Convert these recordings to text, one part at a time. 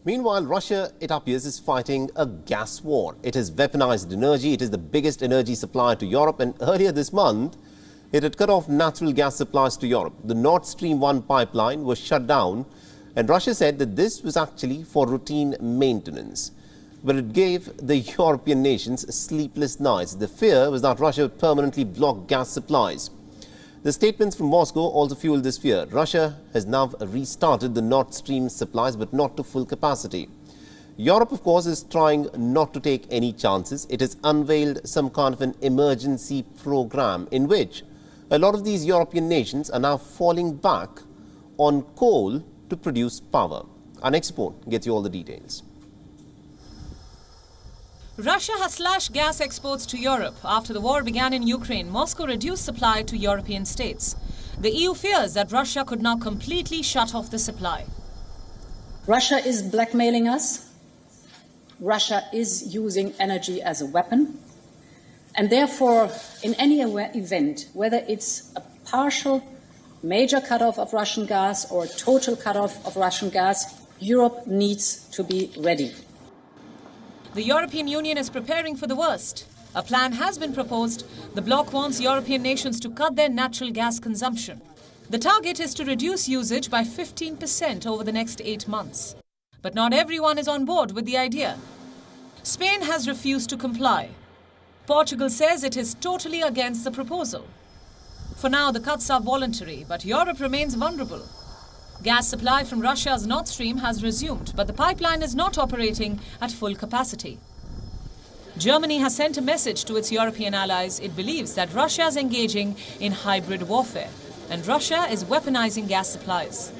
Meanwhile, Russia, it appears, is fighting a gas war. It has weaponized energy. It is the biggest energy supplier to Europe. And earlier this month, it had cut off natural gas supplies to Europe. The Nord Stream 1 pipeline was shut down. And Russia said that this was actually for routine maintenance. But it gave the European nations sleepless nights. The fear was that Russia would permanently block gas supplies. The statements from Moscow also fueled this fear. Russia has now restarted the Nord Stream supplies, but not to full capacity. Europe, of course, is trying not to take any chances. It has unveiled some kind of an emergency program in which a lot of these European nations are now falling back on coal to produce power. Our next report gets you all the details. Russia has slashed gas exports to Europe. After the war began in Ukraine, Moscow reduced supply to European states. The EU fears that Russia could now completely shut off the supply. Russia is blackmailing us. Russia is using energy as a weapon. And therefore, in any event, whether it's a partial major cutoff of Russian gas or a total cutoff of Russian gas, Europe needs to be ready. The European Union is preparing for the worst. A plan has been proposed. The bloc wants European nations to cut their natural gas consumption. The target is to reduce usage by 15% over the next 8 months. But not everyone is on board with the idea. Spain has refused to comply. Portugal says it is totally against the proposal. For now, the cuts are voluntary, but Europe remains vulnerable. Gas supply from Russia's Nord Stream has resumed, but the pipeline is not operating at full capacity. Germany has sent a message to its European allies. It believes that Russia is engaging in hybrid warfare, and Russia is weaponizing gas supplies.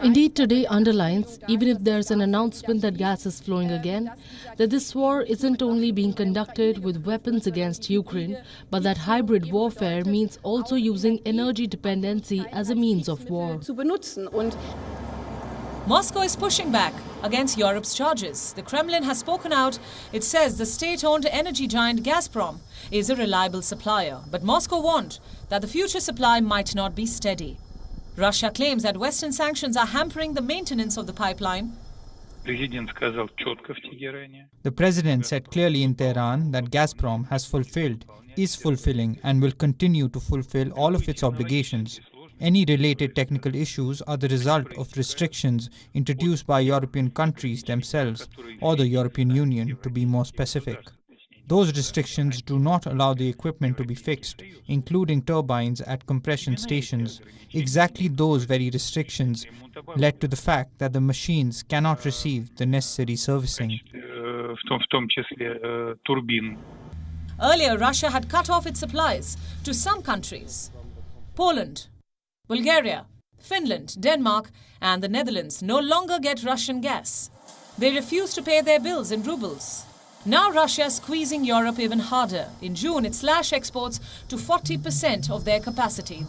Indeed, today underlines, even if there's an announcement that gas is flowing again, that this war isn't only being conducted with weapons against Ukraine, but that hybrid warfare means also using energy dependency as a means of war. Moscow is pushing back against Europe's charges. The Kremlin has spoken out. It says the state-owned energy giant Gazprom is a reliable supplier. But Moscow warned that the future supply might not be steady. Russia claims that Western sanctions are hampering the maintenance of the pipeline. The president said clearly in Tehran that Gazprom has fulfilled, is fulfilling and will continue to fulfill all of its obligations. Any related technical issues are the result of restrictions introduced by European countries themselves or the European Union, to be more specific. Those restrictions do not allow the equipment to be fixed, including turbines at compression stations. Exactly those very restrictions led to the fact that the machines cannot receive the necessary servicing. Earlier, Russia had cut off its supplies to some countries. Poland, Bulgaria, Finland, Denmark and the Netherlands no longer get Russian gas. They refuse to pay their bills in rubles. Now Russia is squeezing Europe even harder. In June, it slashed exports to 40% of their capacity.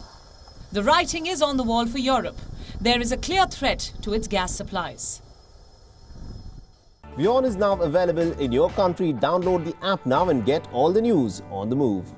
The writing is on the wall for Europe. There is a clear threat to its gas supplies. WION is now available in your country. Download the app now and get all the news on the move.